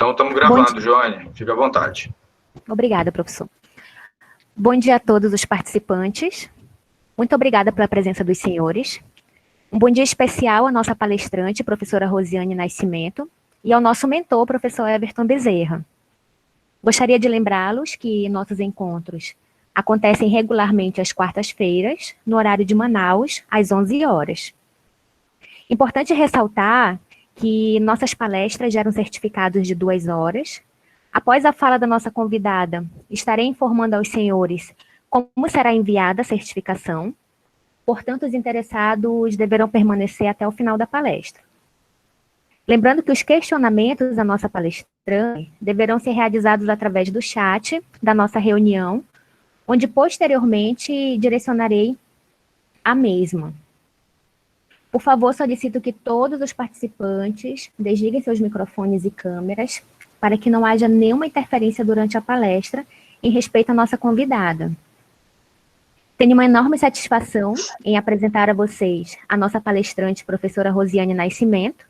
Então, estamos Bom gravando, dia. Joane. Fica à vontade. Obrigada, professor. Bom dia a todos os participantes. Muito obrigada pela presença dos senhores. Um bom dia especial à nossa palestrante, professora Rosiane Nascimento, e ao nosso mentor, professor Everton Bezerra. Gostaria de lembrá-los que nossos encontros acontecem regularmente às quartas-feiras, no horário de Manaus, às 11 horas. Importante ressaltar que nossas palestras geram certificados de 2 horas. Após a fala da nossa convidada, estarei informando aos senhores como será enviada a certificação. Portanto, os interessados deverão permanecer até o final da palestra. Lembrando que os questionamentos da nossa palestrante deverão ser realizados através do chat da nossa reunião, onde posteriormente direcionarei a mesma. Por favor, solicito que todos os participantes desliguem seus microfones e câmeras para que não haja nenhuma interferência durante a palestra em respeito à nossa convidada. Tenho uma enorme satisfação em apresentar a vocês a nossa palestrante, professora Rosiane Nascimento,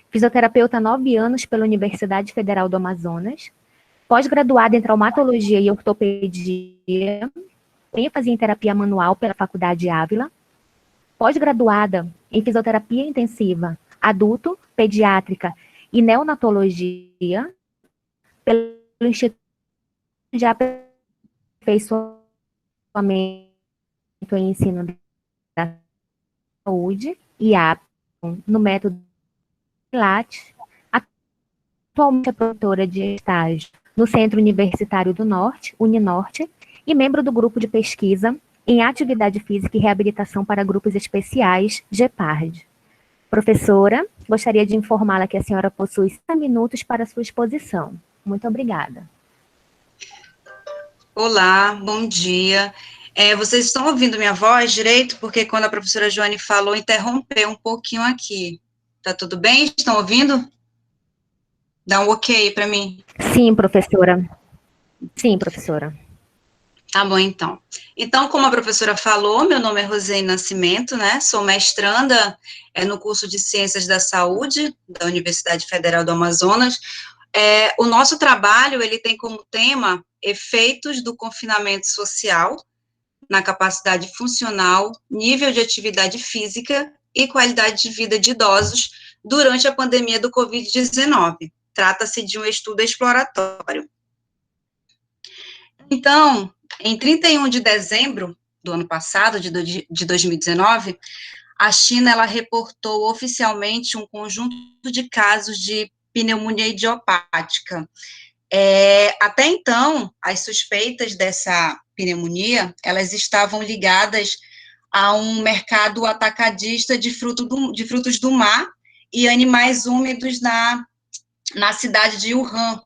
fisioterapeuta há 9 anos pela Universidade Federal do Amazonas, pós-graduada em traumatologia e ortopedia, com ênfase em terapia manual pela Faculdade Ávila, pós-graduada em fisioterapia intensiva, adulto, pediátrica e neonatologia, pelo Instituto de Aperfeiçoamento e Ensino da Saúde, IAP, no método Pilates, atualmente é produtora de estágio no Centro Universitário do Norte, Uninorte, e membro do grupo de pesquisa em Atividade Física e Reabilitação para Grupos Especiais, GEPARD. Professora, gostaria de informá-la que a senhora possui 5 minutos para sua exposição. Muito obrigada. Olá, bom dia. Vocês estão ouvindo minha voz direito? Porque quando a professora Joane falou, interrompeu um pouquinho aqui. Tá tudo bem? Estão ouvindo? Dá um ok para mim. Sim, professora. Sim, professora. Tá bom, então. Então, como a professora falou, meu nome é Rosiane Nascimento, né? Sou mestranda no curso de Ciências da Saúde da Universidade Federal do Amazonas. O nosso trabalho, ele tem como tema efeitos do confinamento social na capacidade funcional, nível de atividade física e qualidade de vida de idosos durante a pandemia do Covid-19. Trata-se de um estudo exploratório. Então, em 31 de dezembro do ano passado, de 2019, a China, ela reportou oficialmente um conjunto de casos de pneumonia idiopática. Até então, as suspeitas dessa pneumonia, elas estavam ligadas a um mercado atacadista de frutos do mar e animais úmidos na cidade de Wuhan,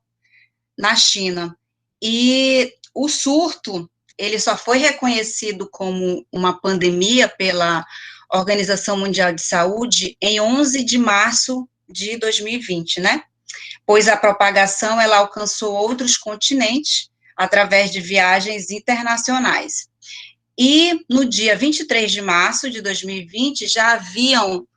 na China. E o surto, ele só foi reconhecido como uma pandemia pela Organização Mundial de Saúde em 11 de março de 2020, né? Pois a propagação, ela alcançou outros continentes através de viagens internacionais. E no dia 23 de março de 2020, já haviam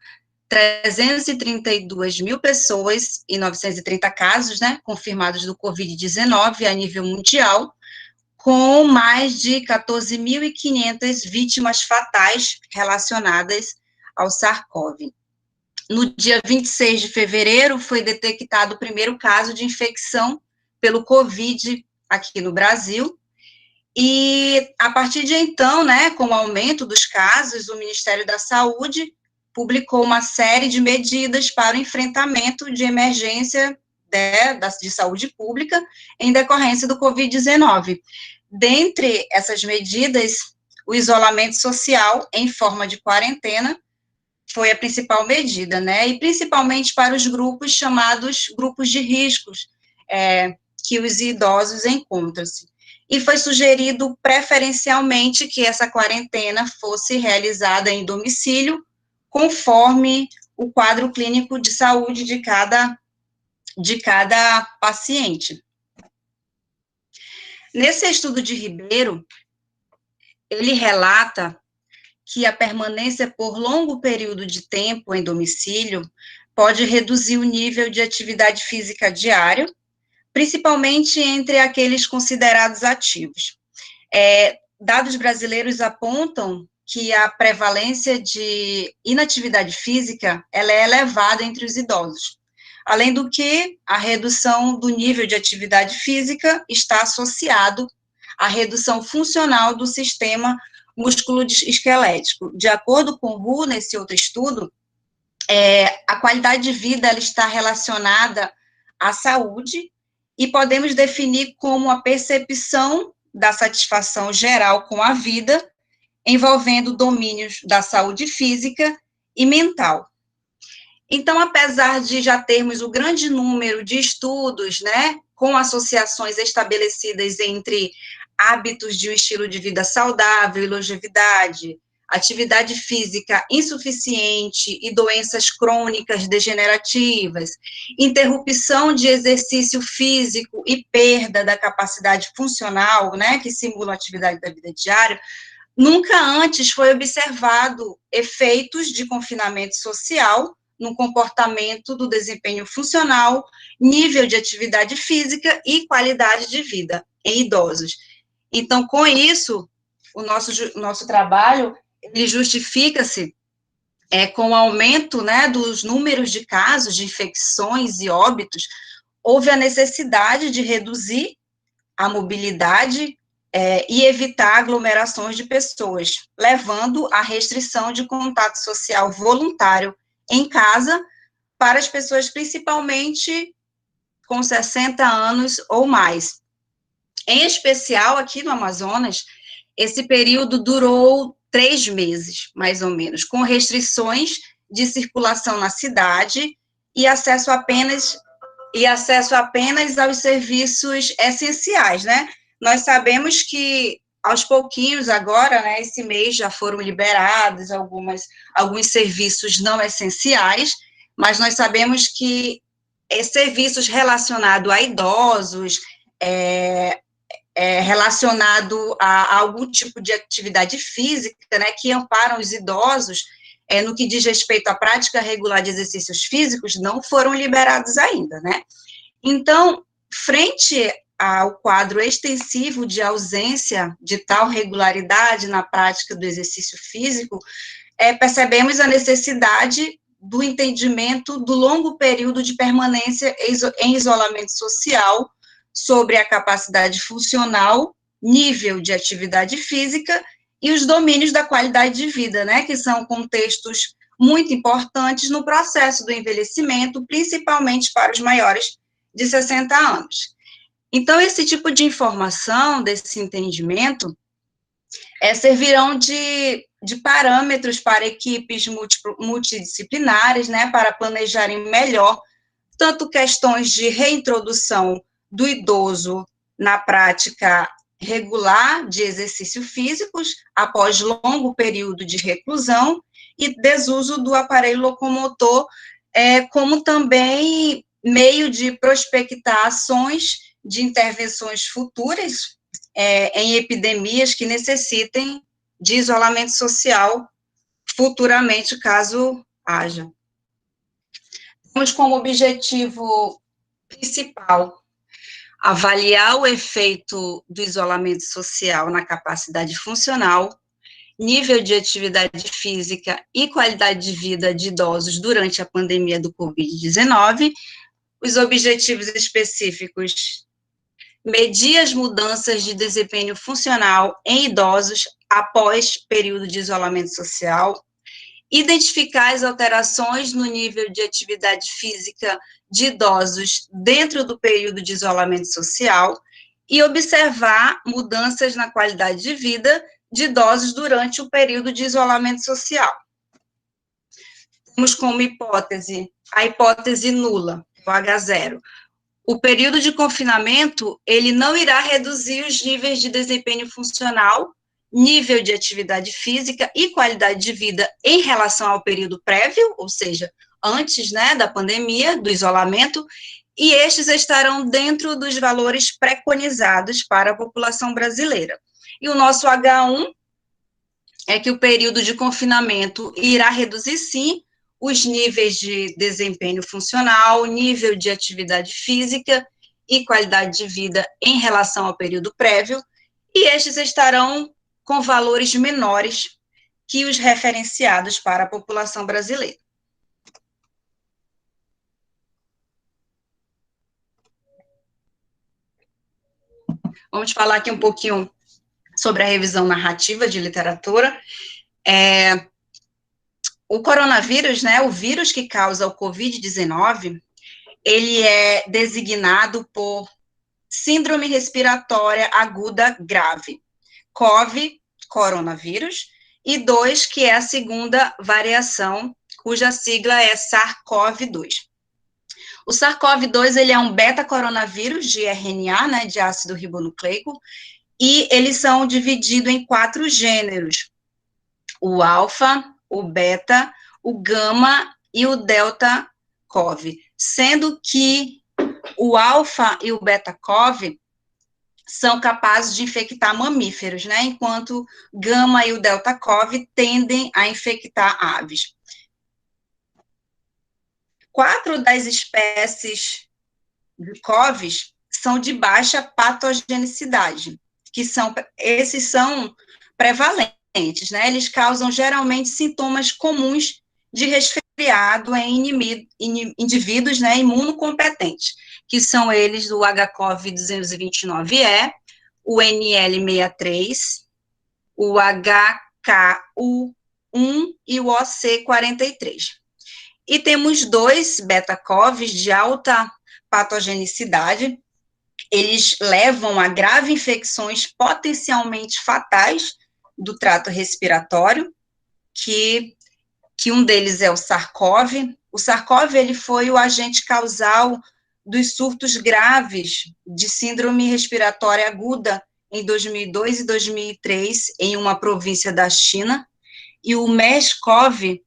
332 mil pessoas e 930 casos, né, confirmados do Covid-19 a nível mundial, com mais de 14.500 vítimas fatais relacionadas ao SARS-CoV. No dia 26 de fevereiro, foi detectado o primeiro caso de infecção pelo Covid aqui no Brasil, e a partir de então, né, com o aumento dos casos, o Ministério da Saúde publicou uma série de medidas para o enfrentamento de emergência de saúde pública em decorrência do Covid-19. Dentre essas medidas, o isolamento social em forma de quarentena foi a principal medida, né, e principalmente para os grupos chamados grupos de riscos, que os idosos encontram-se. E foi sugerido preferencialmente que essa quarentena fosse realizada em domicílio, conforme o quadro clínico de saúde de cada paciente. Nesse estudo de Ribeiro, ele relata que a permanência por longo período de tempo em domicílio pode reduzir o nível de atividade física diário, principalmente entre aqueles considerados ativos. Dados brasileiros apontam que a prevalência de inatividade física ela é elevada entre os idosos. Além do que, a redução do nível de atividade física está associado à redução funcional do sistema músculo-esquelético. De acordo com o Hu, nesse outro estudo, a qualidade de vida ela está relacionada à saúde e podemos definir como a percepção da satisfação geral com a vida, envolvendo domínios da saúde física e mental. Então, apesar de já termos o grande número de estudos, né, com associações estabelecidas entre hábitos de um estilo de vida saudável e longevidade, atividade física insuficiente e doenças crônicas degenerativas, interrupção de exercício físico e perda da capacidade funcional, né, que simulam a atividade da vida diária, nunca antes foi observado efeitos de confinamento social no comportamento do desempenho funcional, nível de atividade física e qualidade de vida em idosos. Então, com isso, o nosso trabalho, ele justifica-se com o aumento, né, dos números de casos de infecções e óbitos, houve a necessidade de reduzir a mobilidade e evitar aglomerações de pessoas, levando à restrição de contato social voluntário em casa para as pessoas, principalmente com 60 anos ou mais. Em especial, aqui no Amazonas, esse período durou 3 meses, mais ou menos, com restrições de circulação na cidade e acesso apenas aos serviços essenciais, né? Nós sabemos que, aos pouquinhos agora, né, esse mês já foram liberados alguns serviços não essenciais, mas nós sabemos que serviços relacionados a idosos, relacionado a algum tipo de atividade física, né, que amparam os idosos, no que diz respeito à prática regular de exercícios físicos, não foram liberados ainda, né? Então, frente ao quadro extensivo de ausência de tal regularidade na prática do exercício físico, percebemos a necessidade do entendimento do longo período de permanência em isolamento social, sobre a capacidade funcional, nível de atividade física e os domínios da qualidade de vida, né, que são contextos muito importantes no processo do envelhecimento, principalmente para os maiores de 60 anos. Então, esse tipo de informação, desse entendimento, servirão de parâmetros para equipes multidisciplinares, né, para planejarem melhor tanto questões de reintrodução do idoso na prática regular de exercícios físicos, após longo período de reclusão e desuso do aparelho locomotor, como também meio de prospectar ações de intervenções futuras em epidemias que necessitem de isolamento social futuramente, caso haja. Temos como objetivo principal avaliar o efeito do isolamento social na capacidade funcional, nível de atividade física e qualidade de vida de idosos durante a pandemia do Covid-19. Os objetivos específicos: medir as mudanças de desempenho funcional em idosos após período de isolamento social, identificar as alterações no nível de atividade física de idosos dentro do período de isolamento social e observar mudanças na qualidade de vida de idosos durante o período de isolamento social. Temos como hipótese a hipótese nula, o H0. O período de confinamento, ele não irá reduzir os níveis de desempenho funcional, nível de atividade física e qualidade de vida em relação ao período prévio, ou seja, antes, né, da pandemia, do isolamento, e estes estarão dentro dos valores preconizados para a população brasileira. E o nosso H1 é que o período de confinamento irá reduzir, sim, os níveis de desempenho funcional, nível de atividade física e qualidade de vida em relação ao período prévio, e estes estarão com valores menores que os referenciados para a população brasileira. Vamos falar aqui um pouquinho sobre a revisão narrativa de literatura. O coronavírus, né, o vírus que causa o Covid-19, ele é designado por Síndrome Respiratória Aguda Grave, COV, coronavírus, e 2, que é a segunda variação, cuja sigla é SARS-CoV-2. O SARS-CoV-2, ele é um beta-coronavírus de RNA, né, de ácido ribonucleico, e eles são divididos em 4 gêneros: o alfa, o beta, o gama e o delta-CoV, sendo que o alfa e o beta-CoV são capazes de infectar mamíferos, né, enquanto gama e o delta-CoV tendem a infectar aves. 4 das espécies de CoVs são de baixa patogenicidade, esses são prevalentes, né? Eles causam geralmente sintomas comuns de resfriado em indivíduos, né, imunocompetentes, que são eles do HCoV-229E, o NL63, o HKU1 e o OC43. E temos 2 beta-CoVs de alta patogenicidade. Eles levam a graves infecções potencialmente fatais do trato respiratório, que um deles é o SARS-CoV. O SARS-CoV, ele foi o agente causal dos surtos graves de síndrome respiratória aguda em 2002 e 2003, em uma província da China, e o MERS-CoV,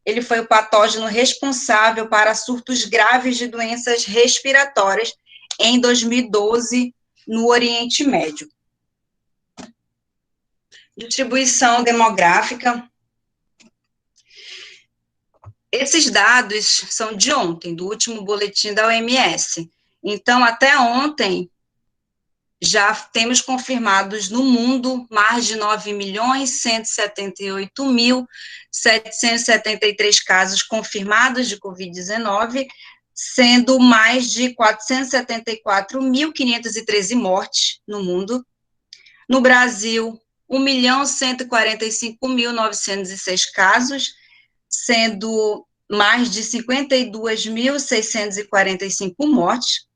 ele foi o patógeno responsável para surtos graves de doenças respiratórias em 2012, no Oriente Médio. Distribuição demográfica. Esses dados são de ontem, do último boletim da OMS. Então, até ontem, já temos confirmados no mundo mais de 9.178.773 casos confirmados de Covid-19, sendo mais de 474.513 mortes no mundo. No Brasil, 1.145.906 casos, sendo mais de 52.645 mortes,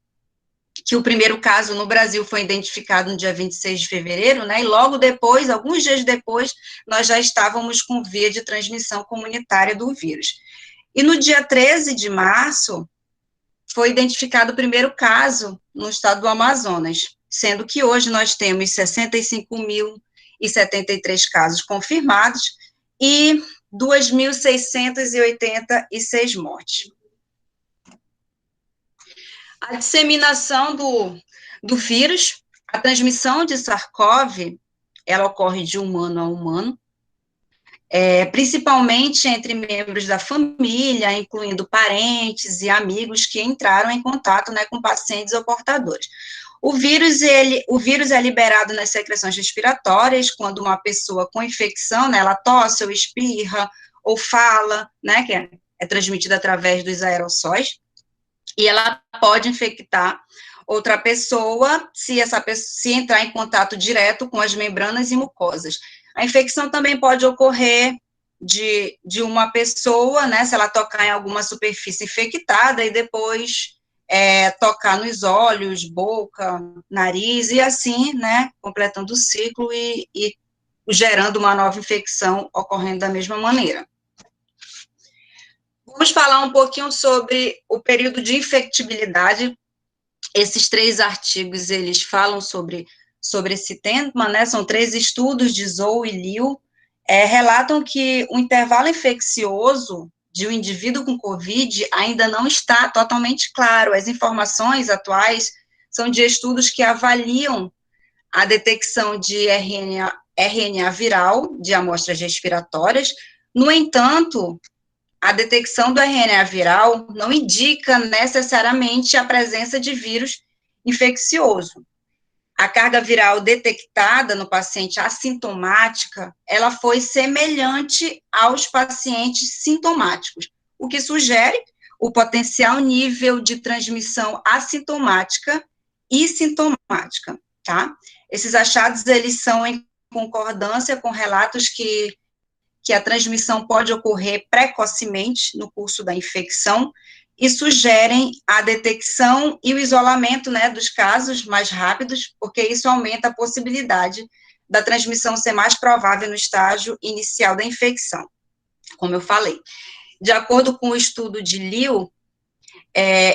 que o primeiro caso no Brasil foi identificado no dia 26 de fevereiro, né, e logo depois, alguns dias depois, nós já estávamos com via de transmissão comunitária do vírus. E no dia 13 de março, foi identificado o primeiro caso no estado do Amazonas, sendo que hoje nós temos 65.073 casos confirmados e 2.686 mortes. A disseminação do vírus, a transmissão de SARS-CoV, ela ocorre de humano a humano, principalmente entre membros da família, incluindo parentes e amigos que entraram em contato, né, com pacientes ou portadores. O vírus é liberado nas secreções respiratórias, quando uma pessoa com infecção, né, ela tosse ou espirra, ou fala, né, que é transmitida através dos aerossóis, e ela pode infectar outra pessoa se entrar em contato direto com as membranas e mucosas. A infecção também pode ocorrer de uma pessoa, né, se ela tocar em alguma superfície infectada e depois tocar nos olhos, boca, nariz, e assim, né, completando o ciclo e gerando uma nova infecção ocorrendo da mesma maneira. Vamos falar um pouquinho sobre o período de infectibilidade. Esses 3 artigos, eles falam sobre esse tema, né, são 3 estudos de Zhou e Liu, relatam que o intervalo infeccioso de um indivíduo com COVID ainda não está totalmente claro. As informações atuais são de estudos que avaliam a detecção de RNA viral de amostras respiratórias. No entanto, a detecção do RNA viral não indica necessariamente a presença de vírus infeccioso. A carga viral detectada no paciente assintomática, ela foi semelhante aos pacientes sintomáticos, o que sugere o potencial nível de transmissão assintomática e sintomática, tá? Esses achados, eles são em concordância com relatos que a transmissão pode ocorrer precocemente no curso da infecção e sugerem a detecção e o isolamento, né, dos casos mais rápidos, porque isso aumenta a possibilidade da transmissão ser mais provável no estágio inicial da infecção, como eu falei. De acordo com o estudo de Liu,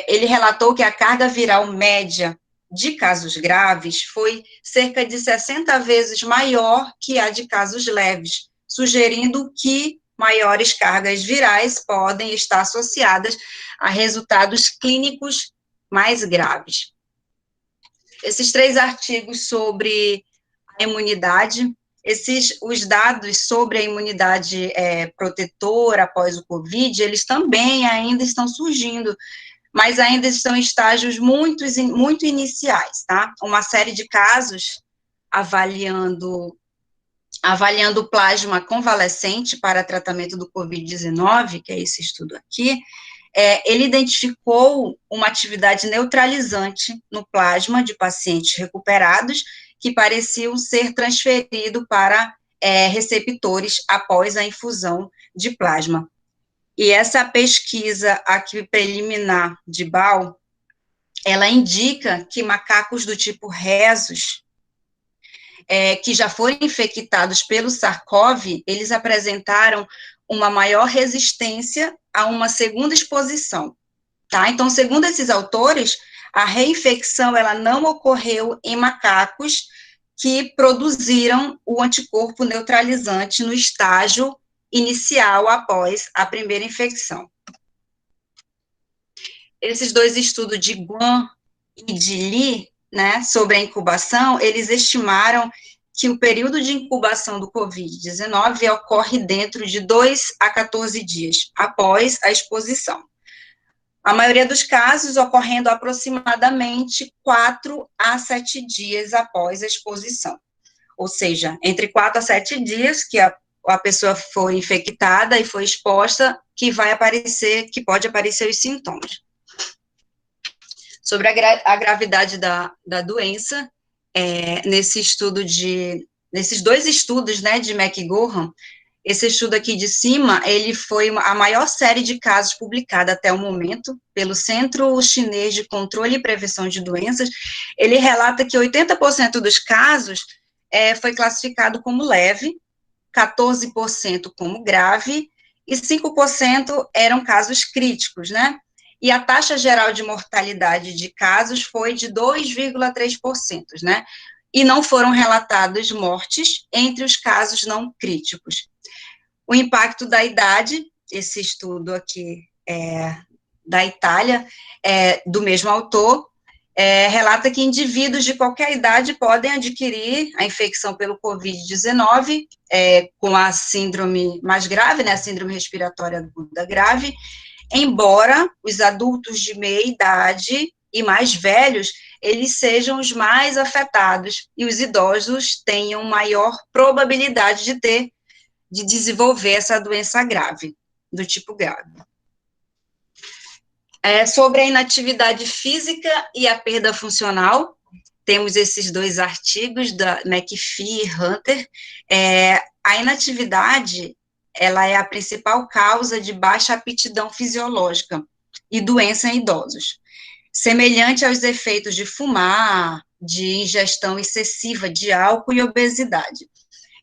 ele relatou que a carga viral média de casos graves foi cerca de 60 vezes maior que a de casos leves, sugerindo que maiores cargas virais podem estar associadas a resultados clínicos mais graves. Esses 3 artigos sobre a imunidade, os dados sobre a imunidade protetora após o COVID, eles também ainda estão surgindo, mas ainda estão em estágios muito iniciais, tá? Uma série de casos avaliando o plasma convalescente para tratamento do COVID-19, que é esse estudo aqui, ele identificou uma atividade neutralizante no plasma de pacientes recuperados que pareciam ser transferidos para receptores após a infusão de plasma. E essa pesquisa aqui preliminar de Ball, ela indica que macacos do tipo Rhesus, que já foram infectados pelo SARS-CoV, eles apresentaram uma maior resistência a uma segunda exposição, tá? Então, segundo esses autores, a reinfecção, ela não ocorreu em macacos que produziram o anticorpo neutralizante no estágio inicial após a primeira infecção. Esses 2 estudos de Guan e de Li, né, sobre a incubação, eles estimaram que o período de incubação do COVID-19 ocorre dentro de 2 a 14 dias após a exposição. A maioria dos casos ocorrendo aproximadamente 4 a 7 dias após a exposição. Ou seja, entre 4 a 7 dias que a pessoa foi infectada e foi exposta, que pode aparecer os sintomas. Sobre a gravidade da doença, nesses 2 estudos, né, de McGowan, esse estudo aqui de cima, ele foi a maior série de casos publicada até o momento, pelo Centro Chinês de Controle e Prevenção de Doenças. Ele relata que 80% dos casos foi classificado como leve, 14% como grave, e 5% eram casos críticos, né? E a taxa geral de mortalidade de casos foi de 2,3%, né? E não foram relatadas mortes entre os casos não críticos. O impacto da idade, esse estudo aqui da Itália, do mesmo autor, relata que indivíduos de qualquer idade podem adquirir a infecção pelo COVID-19 com a síndrome mais grave, né, a síndrome respiratória aguda grave, embora os adultos de meia idade e mais velhos, eles sejam os mais afetados, e os idosos tenham maior probabilidade de desenvolver essa doença grave, do tipo grave. Sobre a inatividade física e a perda funcional, temos esses 2 artigos da McPhee e Hunter. A inatividade, ela é a principal causa de baixa aptidão fisiológica e doença em idosos, semelhante aos efeitos de fumar, de ingestão excessiva de álcool e obesidade.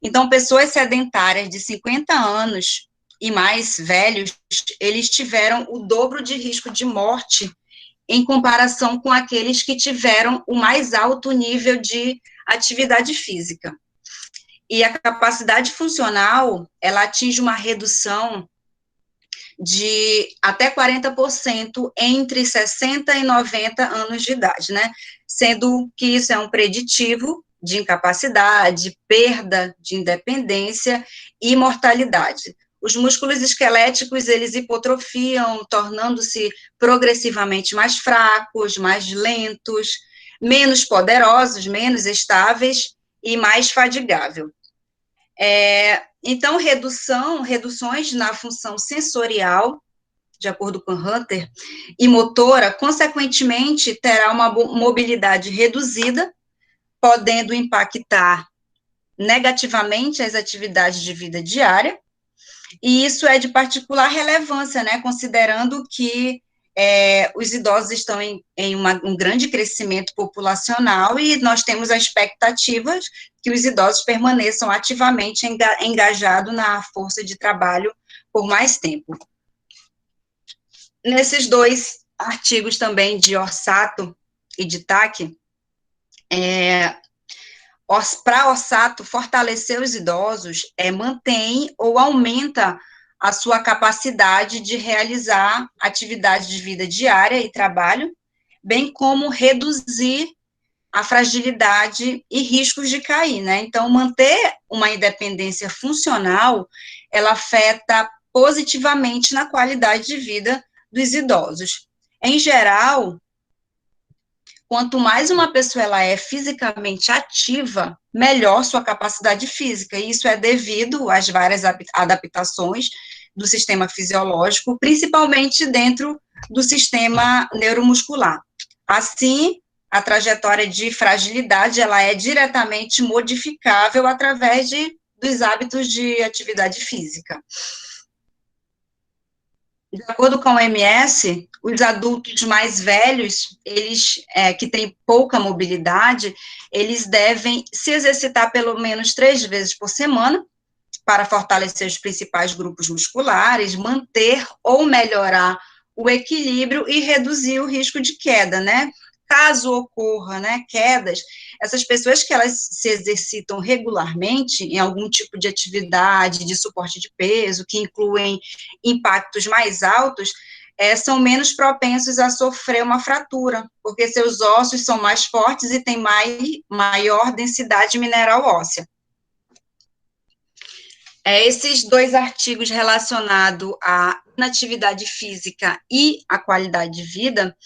Então, pessoas sedentárias de 50 anos e mais velhos, eles tiveram o dobro de risco de morte em comparação com aqueles que tiveram o mais alto nível de atividade física. E a capacidade funcional, ela atinge uma redução de até 40% entre 60 e 90 anos de idade, né? Sendo que isso é um preditivo de incapacidade, perda de independência e mortalidade. Os músculos esqueléticos, eles hipotrofiam, tornando-se progressivamente mais fracos, mais lentos, menos poderosos, menos estáveis e mais fadigável. Então, reduções na função sensorial, de acordo com Hunter, e motora, consequentemente, terá uma mobilidade reduzida, podendo impactar negativamente as atividades de vida diária, e isso é de particular relevância, né, considerando que os idosos estão em um grande crescimento populacional e nós temos a expectativa que os idosos permaneçam ativamente engajados na força de trabalho por mais tempo. Nesses dois artigos também de Orsato e de TAC, para Orsato, fortalecer os idosos mantém ou aumenta a sua capacidade de realizar atividades de vida diária e trabalho, bem como reduzir a fragilidade e riscos de cair, né? Então, manter uma independência funcional, ela afeta positivamente na qualidade de vida dos idosos. Em geral, quanto mais uma pessoa ela é fisicamente ativa, melhor sua capacidade física, e isso é devido às várias adaptações do sistema fisiológico, principalmente dentro do sistema neuromuscular. Assim, a trajetória de fragilidade, ela é diretamente modificável através dos hábitos de atividade física. De acordo com a OMS, os adultos mais velhos, eles que têm pouca mobilidade, eles devem se exercitar pelo menos 3 vezes por semana para fortalecer os principais grupos musculares, manter ou melhorar o equilíbrio e reduzir o risco de queda, né? Caso ocorra, né, quedas, essas pessoas que elas se exercitam regularmente em algum tipo de atividade de suporte de peso, que incluem impactos mais altos, são menos propensos a sofrer uma fratura, porque seus ossos são mais fortes e têm maior densidade mineral óssea. Esses dois artigos relacionados à inatividade física e à qualidade de vida,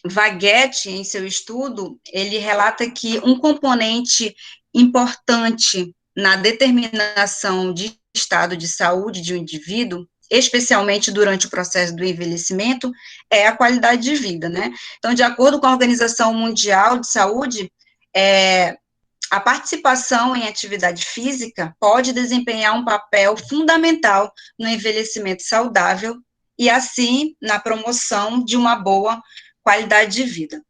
Vaguete, em seu estudo, ele relata que um componente importante na determinação de estado de saúde de um indivíduo, especialmente durante o processo do envelhecimento, é a qualidade de vida, né? Então, de acordo com a Organização Mundial de Saúde, a participação em atividade física pode desempenhar um papel fundamental no envelhecimento saudável e, assim, na promoção de uma boa qualidade de vida.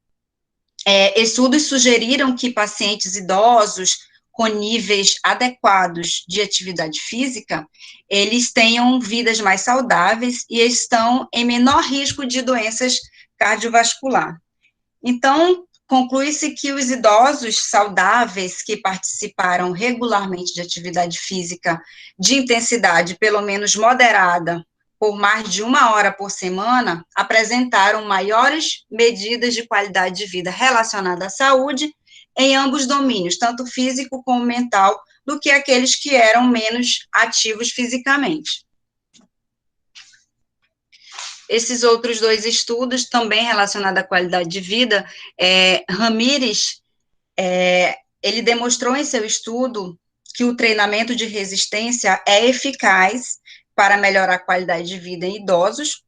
Estudos sugeriram que pacientes idosos com níveis adequados de atividade física, eles tenham vidas mais saudáveis e estão em menor risco de doenças cardiovasculares. Então, conclui-se que os idosos saudáveis que participaram regularmente de atividade física de intensidade pelo menos moderada, por mais de 1 hora por semana, apresentaram maiores medidas de qualidade de vida relacionada à saúde em ambos domínios, tanto físico como mental, do que aqueles que eram menos ativos fisicamente. Esses outros dois estudos, também relacionados à qualidade de vida, Ramírez, ele demonstrou em seu estudo que o treinamento de resistência é eficaz para melhorar a qualidade de vida em idosos,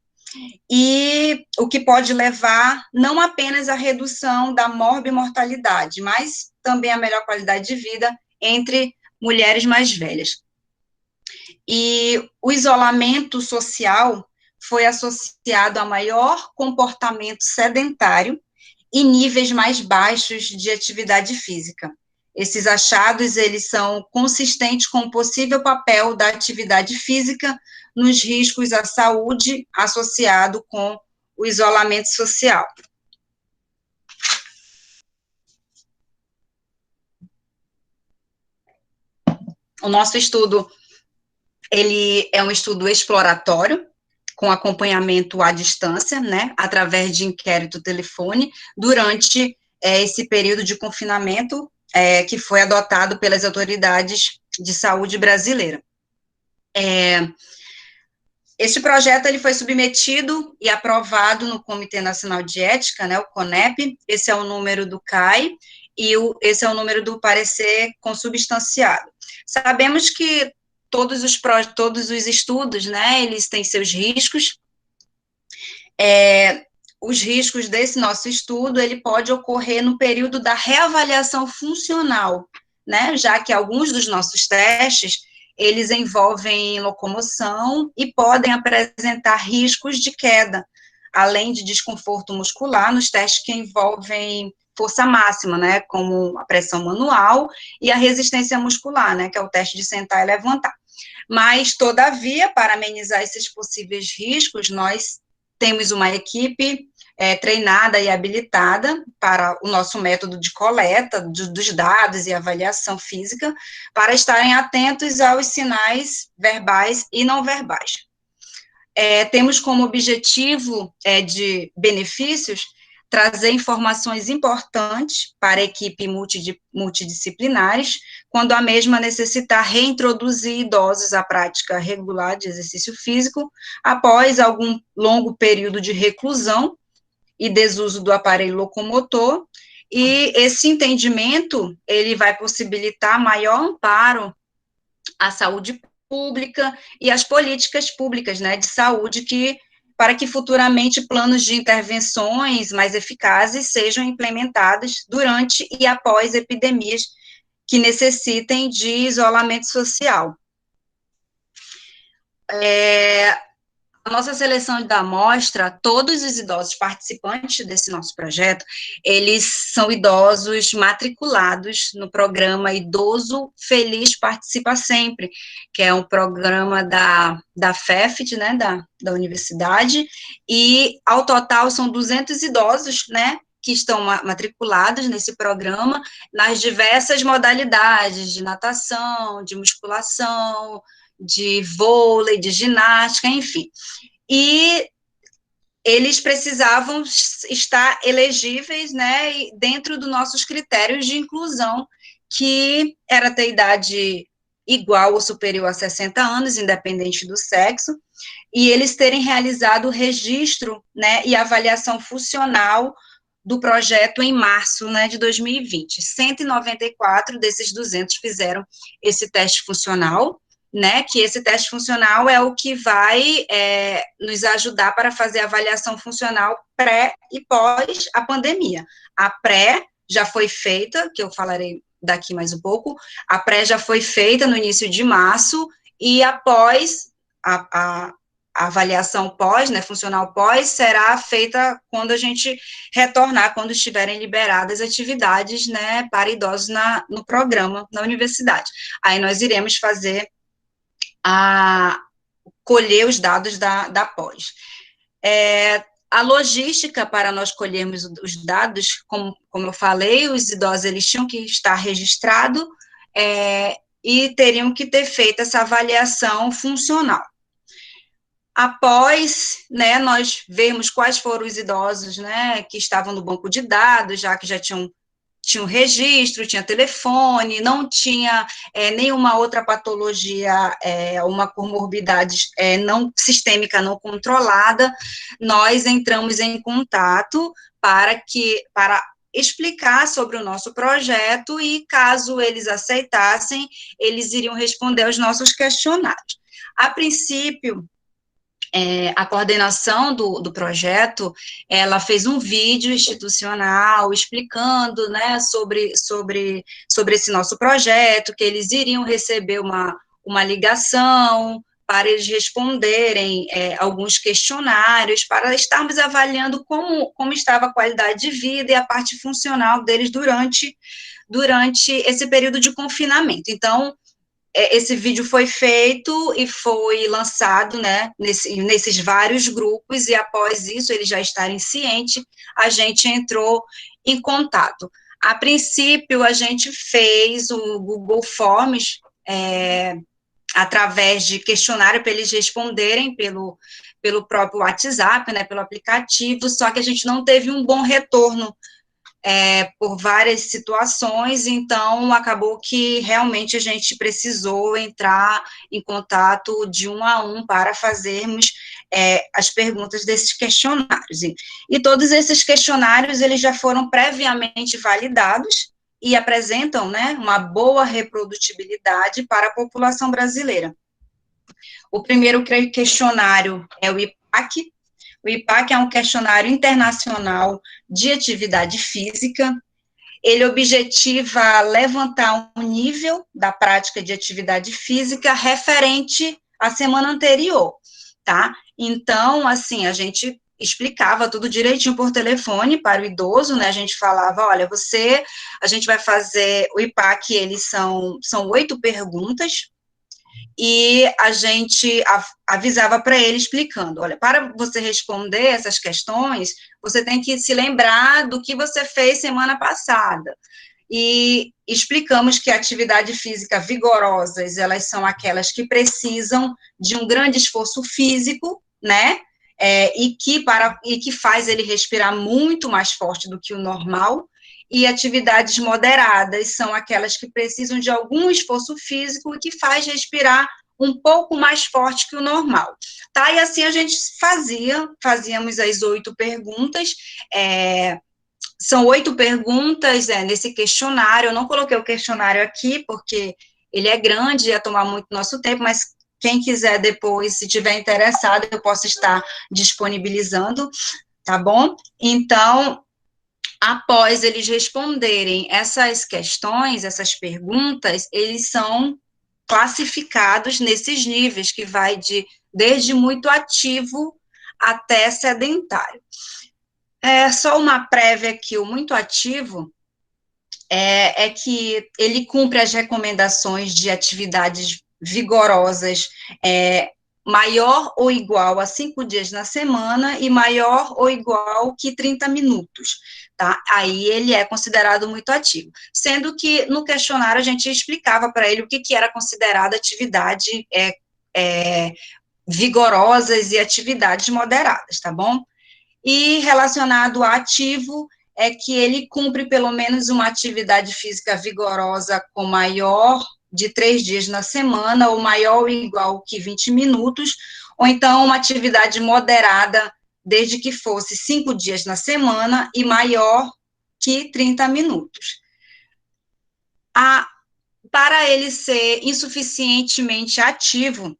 e o que pode levar não apenas à redução da morbimortalidade, mas também à melhor qualidade de vida entre mulheres mais velhas. E o isolamento social foi associado a maior comportamento sedentário e níveis mais baixos de atividade física. Esses achados, eles são consistentes com o possível papel da atividade física nos riscos à saúde associado com o isolamento social. O nosso estudo, ele é um estudo exploratório, com acompanhamento à distância, né, através de inquérito telefone, durante esse período de confinamento que foi adotado pelas autoridades de saúde brasileira. Este projeto ele foi submetido e aprovado no Comitê Nacional de Ética, né, o CONEP, esse é o número do CAI, e esse é o número do parecer consubstanciado. Sabemos que todos os estudos, né, eles têm seus riscos, os riscos desse nosso estudo, ele pode ocorrer no período da reavaliação funcional, né, já que alguns dos nossos testes, eles envolvem locomoção e podem apresentar riscos de queda, além de desconforto muscular nos testes que envolvem força máxima, né, como a pressão manual e a resistência muscular, né, que é o teste de sentar e levantar. Mas, todavia, para amenizar esses possíveis riscos, nós temos uma equipe treinada e habilitada para o nosso método de coleta dos dados e avaliação física, para estarem atentos aos sinais verbais e não verbais. Temos como objetivo de benefícios trazer informações importantes para a equipe multidisciplinares, quando a mesma necessitar reintroduzir idosos à prática regular de exercício físico, após algum longo período de reclusão e desuso do aparelho locomotor, e esse entendimento, ele vai possibilitar maior amparo à saúde pública e às políticas públicas, né, de saúde, para que futuramente planos de intervenções mais eficazes sejam implementados durante e após epidemias que necessitem de isolamento social. A nossa seleção da amostra, todos os idosos participantes desse nosso projeto, eles são idosos matriculados no programa Idoso Feliz Participa Sempre, que é um programa da FEFT, né, da universidade, e ao total são 200 idosos, né, que estão matriculados nesse programa, nas diversas modalidades de natação, de musculação, de vôlei, de ginástica, enfim. E eles precisavam estar elegíveis, né, dentro dos nossos critérios de inclusão, que era ter idade igual ou superior a 60 anos, independente do sexo, e eles terem realizado o registro, né, e avaliação funcional do projeto em março, né, de 2020. 194 desses 200 fizeram esse teste funcional, né, que esse teste funcional é o que vai nos ajudar para fazer a avaliação funcional pré e pós a pandemia. A pré já foi feita, que eu falarei daqui mais um pouco, a pré já foi feita no início de março, e após a avaliação pós, né, funcional pós, será feita quando a gente retornar, quando estiverem liberadas atividades, né, para idosos no programa, na universidade. Aí nós iremos fazer a colher os dados da pós. A logística para nós colhermos os dados, como eu falei, os idosos eles tinham que estar registrados e teriam que ter feito essa avaliação funcional. Após, né, nós vermos quais foram os idosos, né, que estavam no banco de dados, já que já tinham registro, tinha telefone, não tinha nenhuma outra patologia, uma comorbidade não sistêmica não controlada, nós entramos em contato para explicar sobre o nosso projeto, e caso eles aceitassem, eles iriam responder aos nossos questionários. A princípio, a coordenação do projeto, ela fez um vídeo institucional explicando, né, sobre esse nosso projeto, que eles iriam receber uma ligação para eles responderem alguns questionários, para estarmos avaliando como estava a qualidade de vida e a parte funcional deles durante esse período de confinamento. Então, esse vídeo foi feito e foi lançado, né, nesses vários grupos, e após isso, eles já estarem cientes, a gente entrou em contato. A princípio, a gente fez o Google Forms, através de questionário para eles responderem pelo próprio WhatsApp, né, pelo aplicativo, só que a gente não teve um bom retorno por várias situações, então acabou que realmente a gente precisou entrar em contato de um a um para fazermos as perguntas desses questionários. E todos esses questionários, eles já foram previamente validados e apresentam, né, uma boa reprodutibilidade para a população brasileira. O primeiro questionário é o IPAC. O IPAC é um questionário internacional de atividade física. Ele objetiva levantar um nível da prática de atividade física referente à semana anterior, tá? Então, assim, a gente explicava tudo direitinho por telefone para o idoso, né? A gente falava, olha, a gente vai fazer o IPAC, eles são 8 perguntas, e a gente avisava para ele explicando, olha, para você responder essas questões, você tem que se lembrar do que você fez semana passada, e explicamos que a atividade física vigorosas, elas são aquelas que precisam de um grande esforço físico, né, e que faz ele respirar muito mais forte do que o normal, e atividades moderadas são aquelas que precisam de algum esforço físico e que faz respirar um pouco mais forte que o normal, tá? E assim a gente fazíamos as 8 perguntas, são 8 perguntas nesse questionário. Eu não coloquei o questionário aqui, porque ele é grande, ia tomar muito nosso tempo, mas quem quiser depois, se tiver interessado, eu posso estar disponibilizando, tá bom? Então, após eles responderem essas questões, essas perguntas, eles são classificados nesses níveis, que vai desde muito ativo até sedentário. Só uma prévia aqui, o muito ativo é que ele cumpre as recomendações de atividades vigorosas, maior ou igual a 5 dias na semana e maior ou igual que 30 minutos, tá? Aí ele é considerado muito ativo. Sendo que no questionário a gente explicava para ele o que era considerado atividade vigorosas e atividades moderadas, tá bom? E relacionado a ativo, é que ele cumpre pelo menos uma atividade física vigorosa com maior de 3 dias na semana, ou maior ou igual que 20 minutos, ou então uma atividade moderada, desde que fosse 5 dias na semana, e maior que 30 minutos. Para ele ser insuficientemente ativo,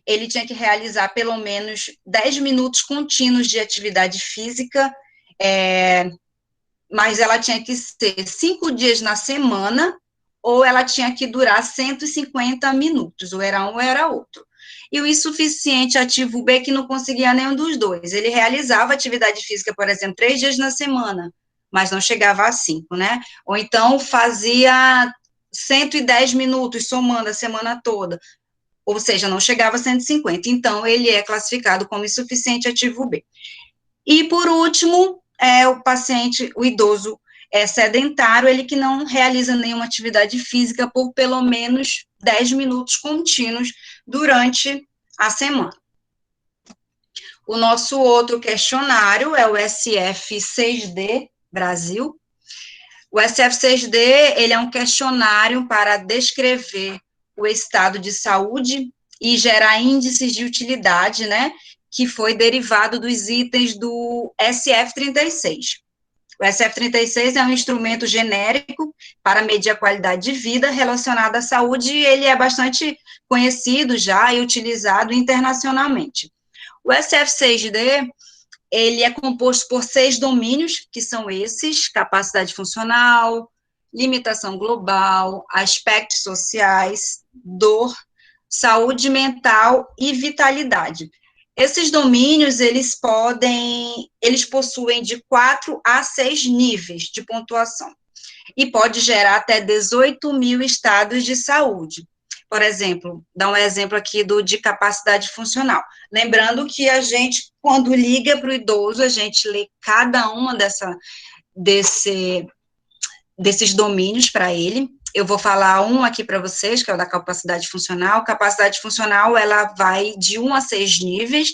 ele tinha que realizar pelo menos 10 minutos contínuos de atividade física, mas ela tinha que ser 5 dias na semana, ou ela tinha que durar 150 minutos, ou era um ou era outro. E o insuficiente ativo B, que não conseguia nenhum dos dois. Ele realizava atividade física, por exemplo, 3 dias na semana, mas não chegava a 5, né? Ou então fazia 110 minutos, somando a semana toda, ou seja, não chegava a 150. Então, ele é classificado como insuficiente ativo B. E, por último, o paciente, o idoso sedentário, ele que não realiza nenhuma atividade física por pelo menos 10 minutos contínuos durante a semana. O nosso outro questionário é o SF6D Brasil. O SF6D, ele é um questionário para descrever o estado de saúde e gerar índices de utilidade, né, que foi derivado dos itens do SF36. O SF36 é um instrumento genérico para medir a qualidade de vida relacionada à saúde, e ele é bastante conhecido já e utilizado internacionalmente. O SF6D, ele é composto por 6 domínios, que são esses: capacidade funcional, limitação global, aspectos sociais, dor, saúde mental e vitalidade. Esses domínios, eles possuem de 4 a 6 níveis de pontuação, e pode gerar até 18 mil estados de saúde. Por exemplo, dá um exemplo aqui de capacidade funcional. Lembrando que a gente, quando liga para o idoso, a gente lê cada uma desses domínios para ele. Eu vou falar um aqui para vocês, que é o da capacidade funcional. Capacidade funcional, ela vai de 1 a 6 níveis.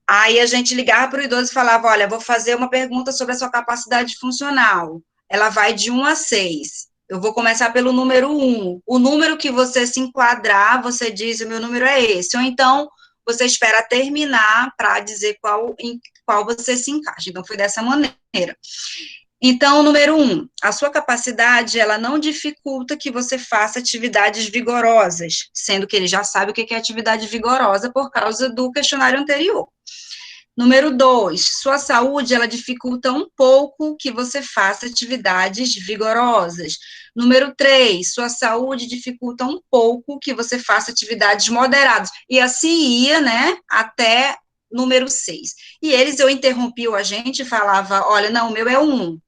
Aí a gente ligava para o idoso e falava, olha, vou fazer uma pergunta sobre a sua capacidade funcional. Ela vai de 1 a 6. Eu vou começar pelo número 1. O número que você se enquadrar, você diz, o meu número é esse. Ou então, você espera terminar para dizer em qual você se encaixa. Então, foi dessa maneira. Então, número 1, a sua capacidade, ela não dificulta que você faça atividades vigorosas, sendo que ele já sabe o que é atividade vigorosa por causa do questionário anterior. Número 2, sua saúde, ela dificulta um pouco que você faça atividades vigorosas. Número 3, sua saúde dificulta um pouco que você faça atividades moderadas. E assim ia, né, até número 6. E eu interrompi o agente e falava, olha, não, o meu é 1.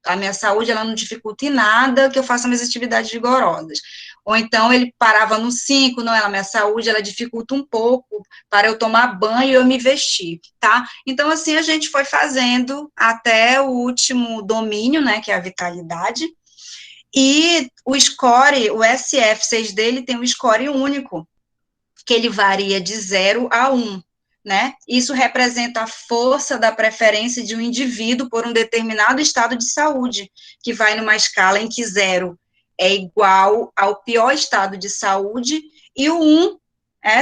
A minha saúde, ela não dificulta em nada que eu faça minhas atividades vigorosas. Ou então, ele parava no 5, não, a minha saúde, ela dificulta um pouco para eu tomar banho e eu me vestir, tá? Então, assim, a gente foi fazendo até o último domínio, né, que é a vitalidade, e o score, o SF6 dele tem um score único, que ele varia de 0 a 1, né? Isso representa a força da preferência de um indivíduo por um determinado estado de saúde, que vai numa escala em que 0 é igual ao pior estado de saúde, e o 1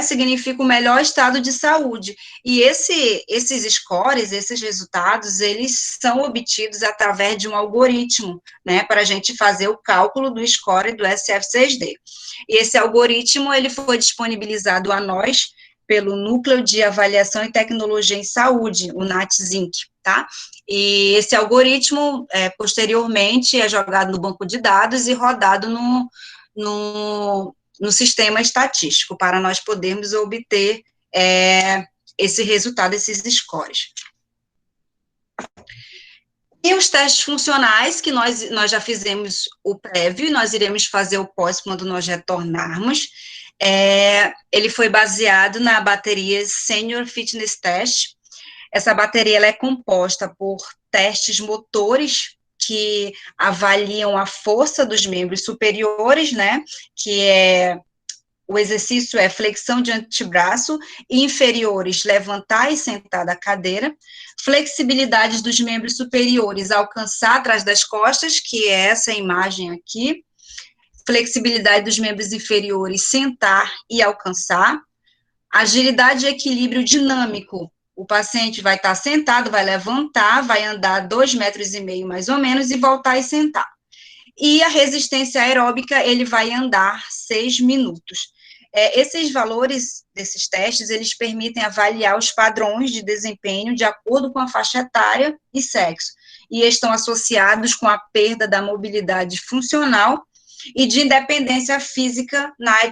significa o melhor estado de saúde. E esses scores, esses resultados, eles são obtidos através de um algoritmo, né, para a gente fazer o cálculo do score do SF6D. E esse algoritmo, ele foi disponibilizado a nós pelo Núcleo de Avaliação e Tecnologia em Saúde, o NATSINC, tá? E esse algoritmo, posteriormente, é jogado no banco de dados e rodado no sistema estatístico, para nós podermos obter esse resultado, esses scores. E os testes funcionais, que nós já fizemos o prévio, nós iremos fazer o pós quando nós retornarmos. Ele foi baseado na bateria Senior Fitness Test. Essa bateria, ela é composta por testes motores, que avaliam a força dos membros superiores, né, o exercício é flexão de antebraço, e inferiores, levantar e sentar da cadeira, flexibilidade dos membros superiores, alcançar atrás das costas, que é essa imagem aqui, flexibilidade dos membros inferiores, sentar e alcançar, agilidade e equilíbrio dinâmico, o paciente vai estar sentado, vai levantar, vai andar 2,5 metros mais ou menos, e voltar e sentar. E a resistência aeróbica, ele vai andar 6 minutos. Esses valores desses testes, eles permitem avaliar os padrões de desempenho de acordo com a faixa etária e sexo, e estão associados com a perda da mobilidade funcional e de independência física na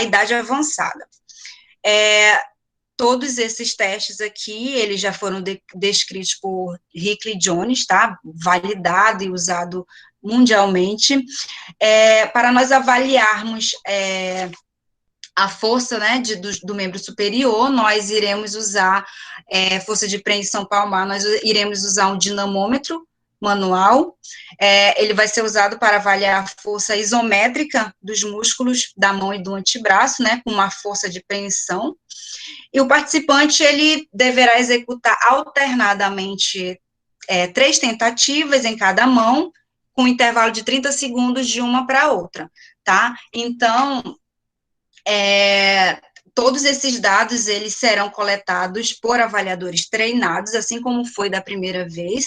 idade avançada. Todos esses testes aqui, eles já foram descritos por Hickley Jones, tá? Validado e usado mundialmente, para nós avaliarmos a força, né, do membro superior. Nós iremos usar força de preensão palmar, nós iremos usar um dinamômetro manual. Ele vai ser usado para avaliar a força isométrica dos músculos da mão e do antebraço, né, com uma força de preensão. E o participante, ele deverá executar alternadamente 3 tentativas em cada mão, com um intervalo de 30 segundos de uma para a outra, tá? Então, todos esses dados, eles serão coletados por avaliadores treinados, assim como foi da primeira vez.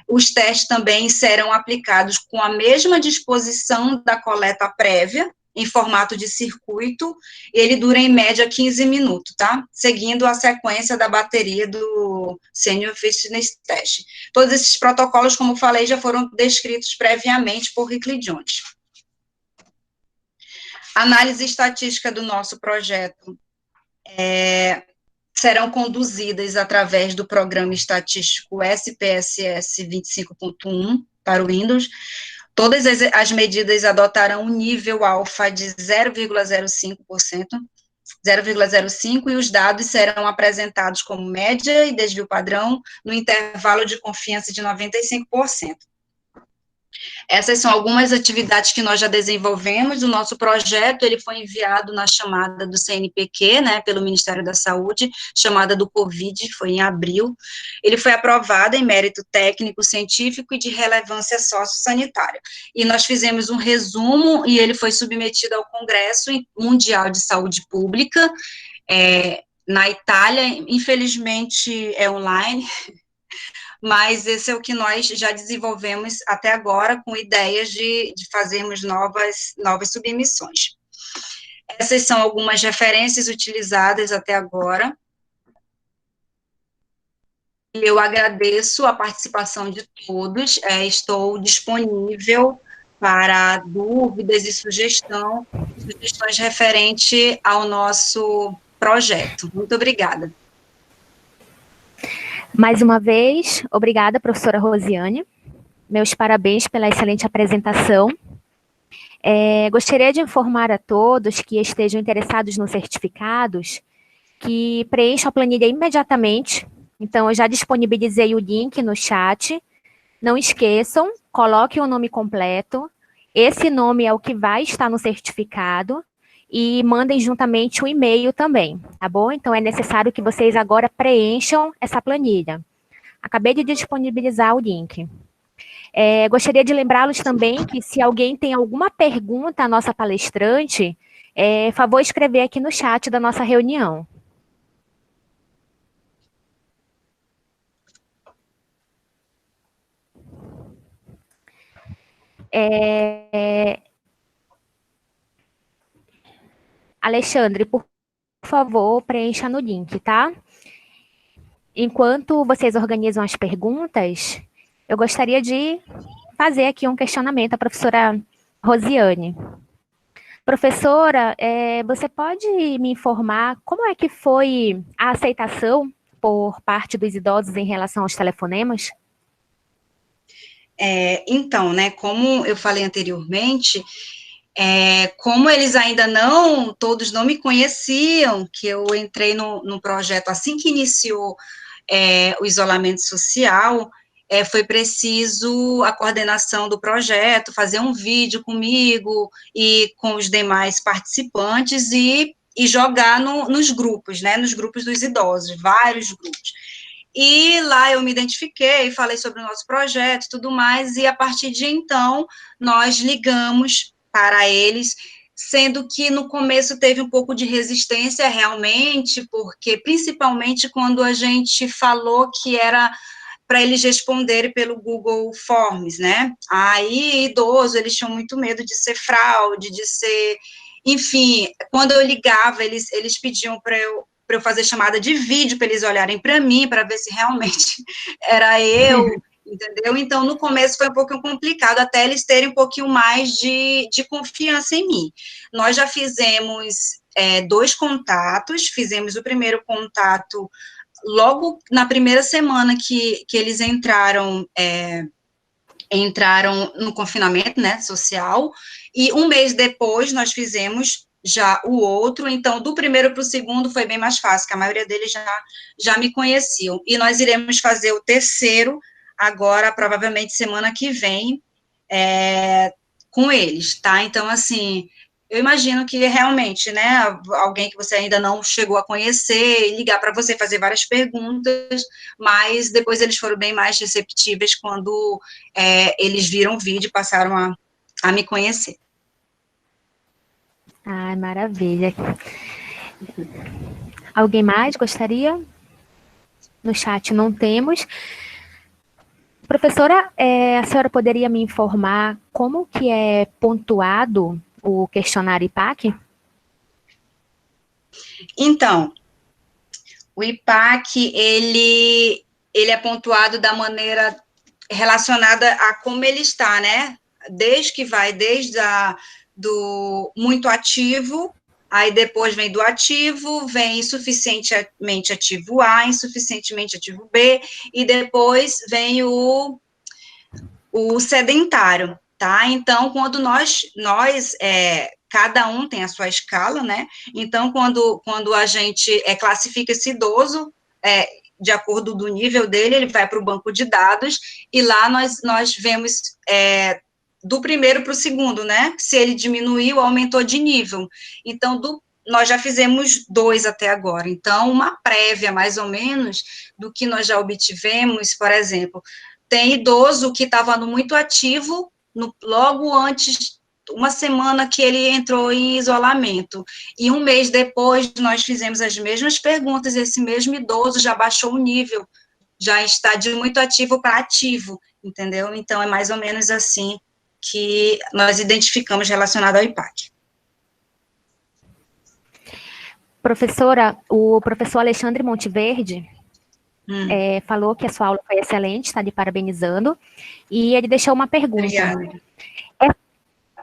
Os testes também serão aplicados com a mesma disposição da coleta prévia, em formato de circuito. Ele dura, em média, 15 minutos, tá? Seguindo a sequência da bateria do Senior Fitness Test. Todos esses protocolos, como falei, já foram descritos previamente por Hickley Jones. Análise estatística do nosso projeto serão conduzidas através do programa estatístico SPSS 25.1 para o Windows. Todas as medidas adotarão um nível alfa de 0,05%, 0,05, e os dados serão apresentados como média e desvio padrão no intervalo de confiança de 95%. Essas são algumas atividades que nós já desenvolvemos. O nosso projeto, ele foi enviado na chamada do CNPq, né, pelo Ministério da Saúde, chamada do Covid, foi em abril. Ele foi aprovado em mérito técnico, científico e de relevância sociossanitária. E nós fizemos um resumo e ele foi submetido ao Congresso Mundial de Saúde Pública, na Itália, infelizmente é online, mas esse é o que nós já desenvolvemos até agora, com ideias de fazermos novas submissões. Essas são algumas referências utilizadas até agora. Eu agradeço a participação de todos, estou disponível para dúvidas e sugestões referente ao nosso projeto. Muito obrigada. Mais uma vez, obrigada, professora Rosiane. Meus parabéns pela excelente apresentação. Gostaria de informar a todos que estejam interessados nos certificados que preencham a planilha imediatamente. Então, eu já disponibilizei o link no chat. Não esqueçam, coloquem o nome completo. Esse nome é o que vai estar no certificado. E mandem juntamente o e-mail também, tá bom? Então, é necessário que vocês agora preencham essa planilha. Acabei de disponibilizar o link. Gostaria de lembrá-los também que se alguém tem alguma pergunta à nossa palestrante, favor escrever aqui no chat da nossa reunião. Alexandre, por favor, preencha no link, tá? Enquanto vocês organizam as perguntas, eu gostaria de fazer aqui um questionamento à professora Rosiane. Professora, você pode me informar como é que foi a aceitação por parte dos idosos em relação aos telefonemas? Então, né, como eu falei anteriormente, como eles ainda todos não me conheciam, que eu entrei no projeto assim que iniciou o isolamento social, foi preciso a coordenação do projeto, fazer um vídeo comigo e com os demais participantes e jogar nos grupos, né, nos grupos dos idosos, vários grupos. E lá eu me identifiquei, falei sobre o nosso projeto e tudo mais, e a partir de então, nós ligamos para eles, sendo que no começo teve um pouco de resistência realmente, porque principalmente quando a gente falou que era para eles responderem pelo Google Forms, né? Aí, idoso, eles tinham muito medo de ser fraude, de ser... Enfim, quando eu ligava, eles pediam para eu fazer chamada de vídeo, para eles olharem para mim, para ver se realmente era eu, entendeu? Então, no começo foi um pouquinho complicado, até eles terem um pouquinho mais de confiança em mim. Nós já fizemos 2 contatos, fizemos o primeiro contato logo na primeira semana que eles entraram no confinamento, né, social, e um mês depois nós fizemos já o outro, então do primeiro para o segundo foi bem mais fácil, que a maioria deles já me conheciam, e nós iremos fazer o terceiro agora, provavelmente semana que vem, com eles, tá? Então, assim, eu imagino que realmente, né, alguém que você ainda não chegou a conhecer, e ligar para você, fazer várias perguntas, mas depois eles foram bem mais receptíveis quando eles viram o vídeo e passaram a me conhecer. Ah, maravilha. Alguém mais gostaria? No chat não temos. Professora, a senhora poderia me informar como que é pontuado o questionário IPAC? Então, o IPAC, ele é pontuado da maneira relacionada a como ele está, né? Desde do muito ativo, aí depois vem do ativo, vem insuficientemente ativo A, insuficientemente ativo B, e depois vem o sedentário, tá? Então, quando cada um tem a sua escala, né? Então, quando a gente classifica esse idoso, de acordo do nível dele, ele vai para o banco de dados, e lá nós vemos do primeiro para o segundo, né? Se ele diminuiu, aumentou de nível. Então, nós já fizemos 2 até agora. Então, uma prévia, mais ou menos, do que nós já obtivemos, por exemplo, tem idoso que estava muito ativo logo antes, uma semana que ele entrou em isolamento, e um mês depois nós fizemos as mesmas perguntas, e esse mesmo idoso já baixou o nível, já está de muito ativo para ativo, entendeu? Então, é mais ou menos assim que nós identificamos relacionado ao IPAC. Professora, o professor Alexandre Monteverde falou que a sua aula foi excelente, está lhe parabenizando, e ele deixou uma pergunta. Obrigada.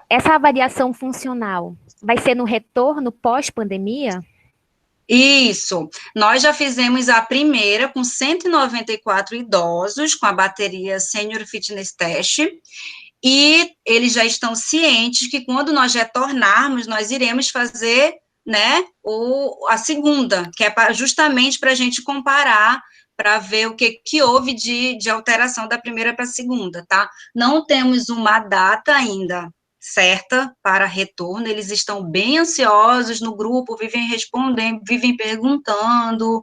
Essa avaliação funcional vai ser no retorno pós-pandemia? Isso, nós já fizemos a primeira com 194 idosos, com a bateria Senior Fitness Test, e eles já estão cientes que quando nós retornarmos, nós iremos fazer, né, a segunda, que é justamente para a gente comparar, para ver o que houve de alteração da primeira para a segunda, tá? Não temos uma data ainda certa para retorno, eles estão bem ansiosos no grupo, vivem respondendo, vivem perguntando,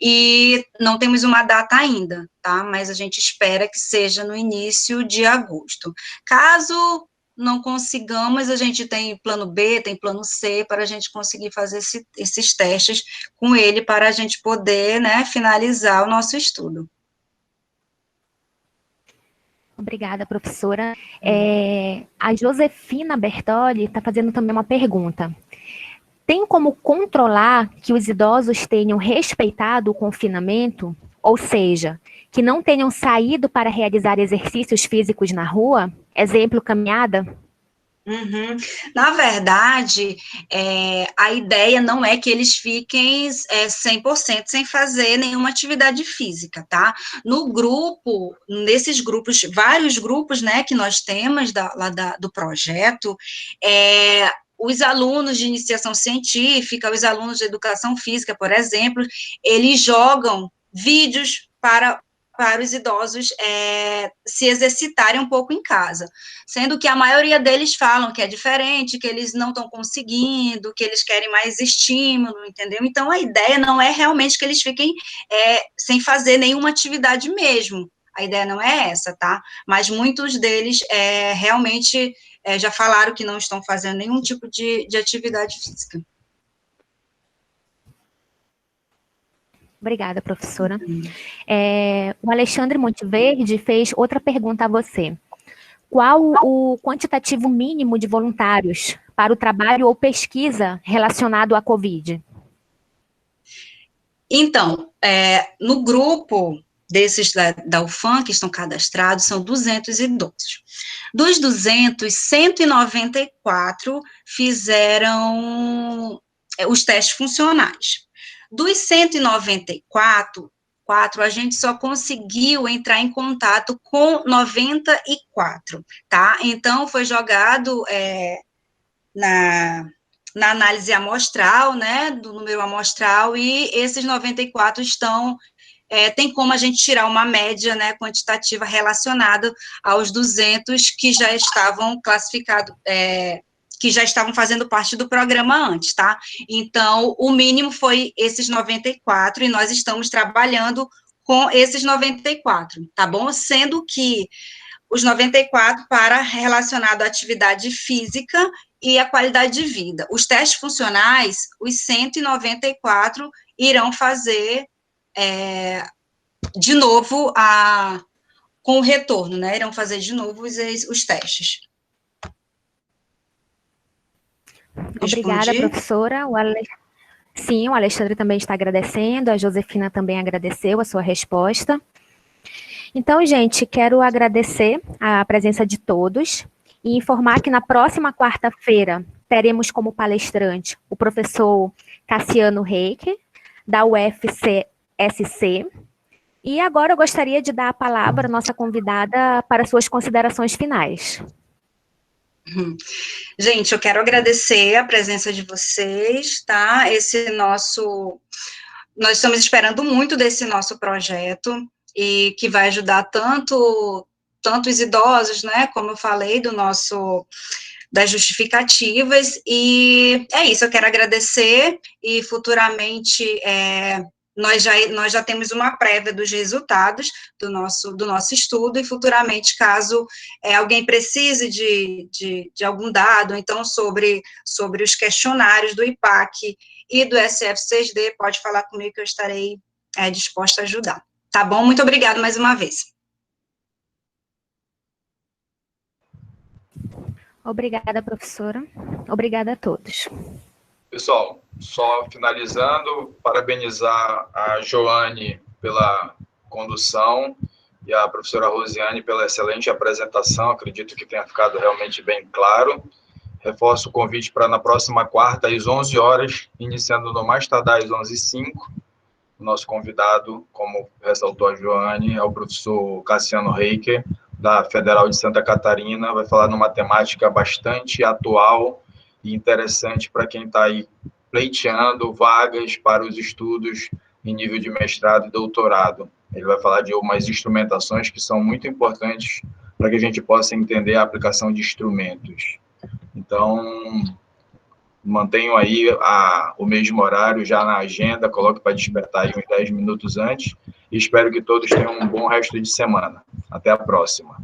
e não temos uma data ainda, tá? Mas a gente espera que seja no início de agosto. Caso não consigamos, a gente tem plano B, tem plano C, para a gente conseguir fazer esses testes com ele, para a gente poder, né, finalizar o nosso estudo. Obrigada, professora. A Josefina Bertoli está fazendo também uma pergunta. Tem como controlar que os idosos tenham respeitado o confinamento? Ou seja, que não tenham saído para realizar exercícios físicos na rua? Exemplo, caminhada? Uhum. Na verdade, a ideia não é que eles fiquem 100% sem fazer nenhuma atividade física, tá? No grupo, nesses grupos, vários grupos, né, que nós temos do projeto, os alunos de iniciação científica, os alunos de educação física, por exemplo, eles jogam vídeos para os idosos se exercitarem um pouco em casa, sendo que a maioria deles falam que é diferente, que eles não estão conseguindo, que eles querem mais estímulo, entendeu? Então, a ideia não é realmente que eles fiquem sem fazer nenhuma atividade mesmo, a ideia não é essa, tá? Mas muitos deles realmente já falaram que não estão fazendo nenhum tipo de atividade física. Obrigada, professora. O Alexandre Monteverde fez outra pergunta a você. Qual o quantitativo mínimo de voluntários para o trabalho ou pesquisa relacionado à Covid? Então, no grupo desses da UFAM, que estão cadastrados, são 212. Dos 200, 194 fizeram os testes funcionais. Dos 194, a gente só conseguiu entrar em contato com 94, tá? Então, foi jogado na análise amostral, né, do número amostral, e esses 94 estão, tem como a gente tirar uma média, né, quantitativa relacionada aos 200 que já estavam classificados, que já estavam fazendo parte do programa antes, tá? Então, o mínimo foi esses 94, e nós estamos trabalhando com esses 94, tá bom? Sendo que os 94 para relacionado à atividade física e à qualidade de vida. Os testes funcionais, os 194 irão fazer de novo com o retorno, né? Irão fazer de novo os testes. Obrigada, Respondi? professora. Sim, o Alexandre também está agradecendo, a Josefina também agradeceu a sua resposta. Então, gente, quero agradecer a presença de todos e informar que na próxima quarta-feira teremos como palestrante o professor Cassiano Reik, da UFCSC. E agora eu gostaria de dar a palavra à nossa convidada para suas considerações finais. Gente, eu quero agradecer a presença de vocês, tá? Esse nosso nós estamos esperando muito desse nosso projeto, e que vai ajudar tanto os idosos, né, como eu falei, das justificativas, e é isso, eu quero agradecer, e futuramente, nós já temos uma prévia dos resultados do nosso estudo, e futuramente, caso alguém precise de algum dado, então, sobre os questionários do IPAC e do SF6D, pode falar comigo que eu estarei disposta a ajudar. Tá bom? Muito obrigada mais uma vez. Obrigada, professora. Obrigada a todos. Pessoal, só finalizando, parabenizar a Joane pela condução e a professora Rosiane pela excelente apresentação, acredito que tenha ficado realmente bem claro. Reforço o convite para na próxima quarta, às 11 horas, iniciando no mais tardar às 11h05. O nosso convidado, como ressaltou a Joane, é o professor Cassiano Reiker, da Federal de Santa Catarina, vai falar numa temática bastante atual e interessante para quem está aí pleiteando vagas para os estudos em nível de mestrado e doutorado. Ele vai falar de umas instrumentações que são muito importantes para que a gente possa entender a aplicação de instrumentos. Então, mantenham aí o mesmo horário já na agenda, coloque para despertar aí uns 10 minutos antes, e espero que todos tenham um bom resto de semana. Até a próxima.